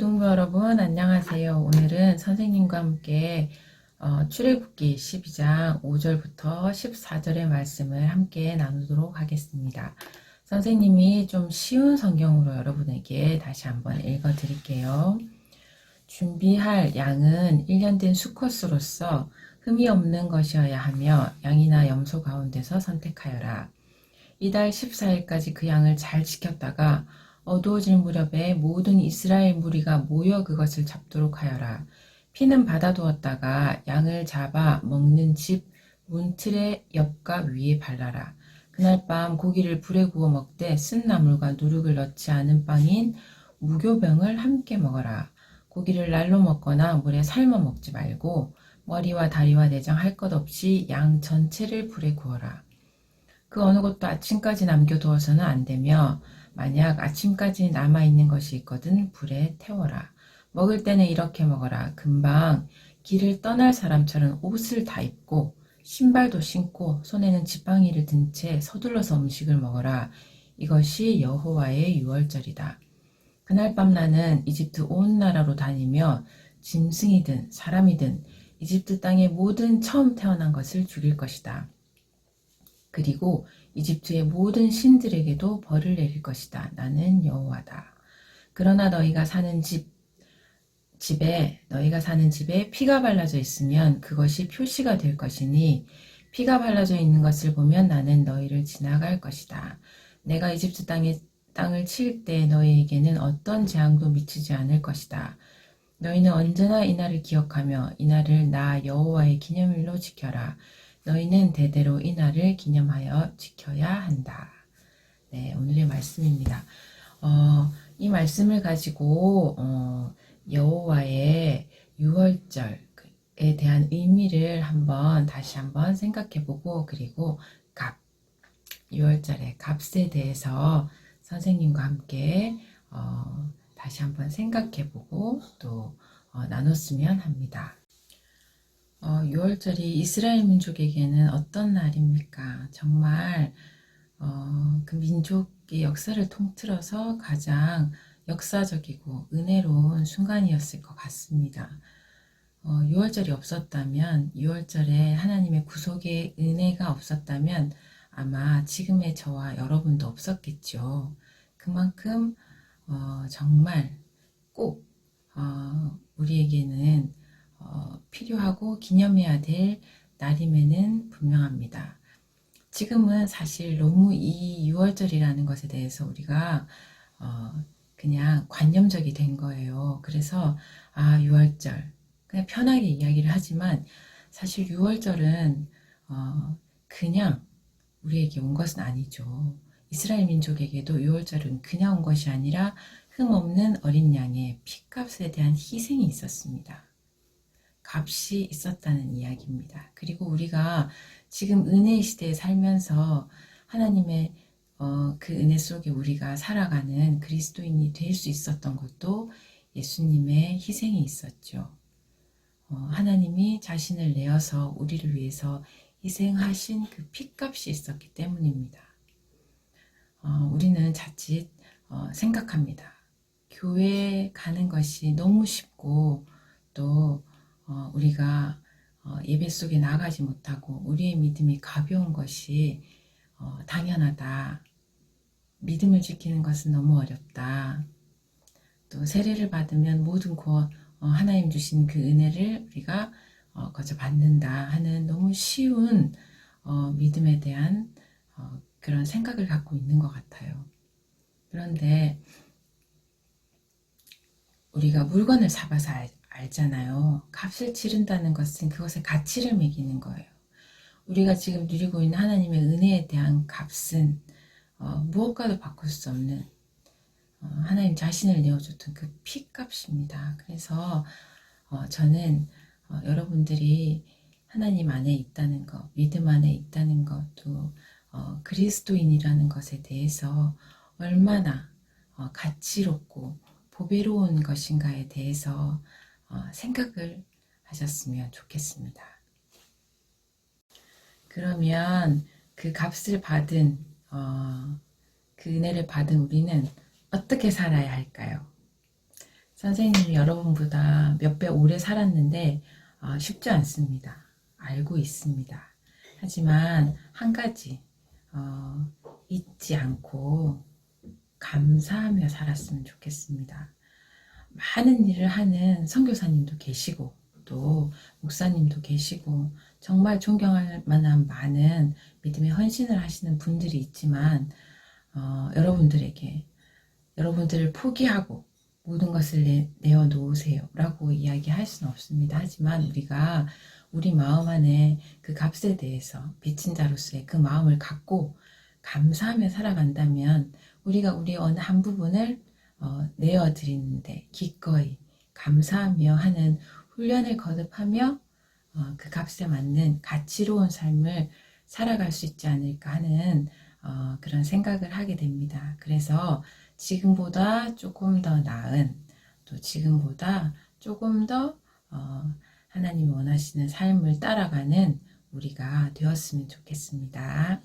고등부 여러분 안녕하세요. 오늘은 선생님과 함께 출애굽기 12장 5절부터 14절의 말씀을 함께 나누도록 하겠습니다. 선생님이 좀 쉬운 성경으로 여러분에게 다시 한번 읽어 드릴게요. 준비할 양은 1년 된 수컷으로서 흠이 없는 것이어야 하며 양이나 염소 가운데서 선택하여라. 이달 14일까지 그 양을 잘 지켰다가 어두워질 무렵에 모든 이스라엘 무리가 모여 그것을 잡도록 하여라. 피는 받아두었다가 양을 잡아 먹는 집 문틀의 옆과 위에 발라라. 그날 밤 고기를 불에 구워 먹되 쓴 나물과 누룩을 넣지 않은 빵인 무교병을 함께 먹어라. 고기를 날로 먹거나 물에 삶아 먹지 말고 머리와 다리와 내장 할 것 없이 양 전체를 불에 구워라. 그 어느 것도 아침까지 남겨두어서는 안 되며 만약 아침까지 남아있는 것이 있거든 불에 태워라. 먹을 때는 이렇게 먹어라. 금방 길을 떠날 사람처럼 옷을 다 입고 신발도 신고 손에는 지팡이를 든 채 서둘러서 음식을 먹어라. 이것이 여호와의 유월절이다. 그날 밤 나는 이집트 온 나라로 다니며 짐승이든 사람이든 이집트 땅의 모든 처음 태어난 것을 죽일 것이다. 그리고 이집트의 모든 신들에게도 벌을 내릴 것이다. 나는 여호와다. 그러나 너희가 사는 집에 피가 발라져 있으면 그것이 표시가 될 것이니 피가 발라져 있는 것을 보면 나는 너희를 지나갈 것이다. 내가 이집트 땅을 칠 때 너희에게는 어떤 재앙도 미치지 않을 것이다. 너희는 언제나 이 날을 기억하며 이 날을 나 여호와의 기념일로 지켜라. 너희는 대대로 이 날을 기념하여 지켜야 한다. 네, 오늘의 말씀입니다. 이 말씀을 가지고 여호와의 유월절에 대한 의미를 다시 한번 생각해보고, 그리고 유월절의 값에 대해서 선생님과 함께 다시 한번 생각해보고 또 나눴으면 합니다. 6월절이 이스라엘 민족에게는 어떤 날입니까? 정말 그 민족의 역사를 통틀어서 가장 역사적이고 은혜로운 순간이었을 것 같습니다. 6월절이 없었다면, 6월절에 하나님의 구속의 은혜가 없었다면 아마 지금의 저와 여러분도 없었겠죠. 그만큼 정말 꼭 우리에게는 필요하고 기념해야 될 날임에는 분명합니다. 지금은 사실 너무 이 6월절이라는 것에 대해서 우리가 그냥 관념적이 된 거예요. 그래서 6월절 그냥 편하게 이야기를 하지만 사실 6월절은 그냥 우리에게 온 것은 아니죠. 이스라엘 민족에게도 6월절은 그냥 온 것이 아니라 흠없는 어린 양의 피값에 대한 희생이 있었습니다. 값이 있었다는 이야기입니다. 그리고 우리가 지금 은혜의 시대에 살면서 하나님의 그 은혜 속에 우리가 살아가는 그리스도인이 될 수 있었던 것도 예수님의 희생이 있었죠. 하나님이 자신을 내어서 우리를 위해서 희생하신 그 피값이 있었기 때문입니다. 우리는 자칫 생각합니다. 교회에 가는 것이 너무 쉽고 또 우리가 예배 속에 나가지 못하고 우리의 믿음이 가벼운 것이 당연하다. 믿음을 지키는 것은 너무 어렵다. 또 세례를 받으면 모든 하나님 주신 그 은혜를 우리가 거저 받는다 하는 너무 쉬운 믿음에 대한 그런 생각을 갖고 있는 것 같아요. 그런데 우리가 물건을 사봐서 알잖아요. 값을 치른다는 것은 그것의 가치를 매기는 거예요. 우리가 지금 누리고 있는 하나님의 은혜에 대한 값은 무엇과도 바꿀 수 없는 하나님 자신을 내어줬던 그 피값입니다. 그래서 저는 여러분들이 하나님 안에 있다는 것, 믿음 안에 있다는 것, 또 그리스도인이라는 것에 대해서 얼마나 가치롭고 보배로운 것인가에 대해서 생각을 하셨으면 좋겠습니다. 그러면 그 값을 받은 그 은혜를 받은 우리는 어떻게 살아야 할까요? 선생님이 여러분보다 몇 배 오래 살았는데 쉽지 않습니다. 알고 있습니다. 하지만 한 가지 잊지 않고 감사하며 살았으면 좋겠습니다. 많은 일을 하는 선교사님도 계시고 또 목사님도 계시고 정말 존경할 만한 많은 믿음의 헌신을 하시는 분들이 있지만 여러분들에게 여러분들을 포기하고 모든 것을 내어놓으세요 라고 이야기할 수는 없습니다. 하지만 우리가 우리 마음 안에 그 값에 대해서 빚진 자로서의 그 마음을 갖고 감사하며 살아간다면 우리가 우리 어느 한 부분을 내어드리는데 기꺼이 감사하며 하는 훈련을 거듭하며 그 값에 맞는 가치로운 삶을 살아갈 수 있지 않을까 하는 그런 생각을 하게 됩니다. 그래서 지금보다 조금 더 나은 또 지금보다 조금 더 하나님이 원하시는 삶을 따라가는 우리가 되었으면 좋겠습니다.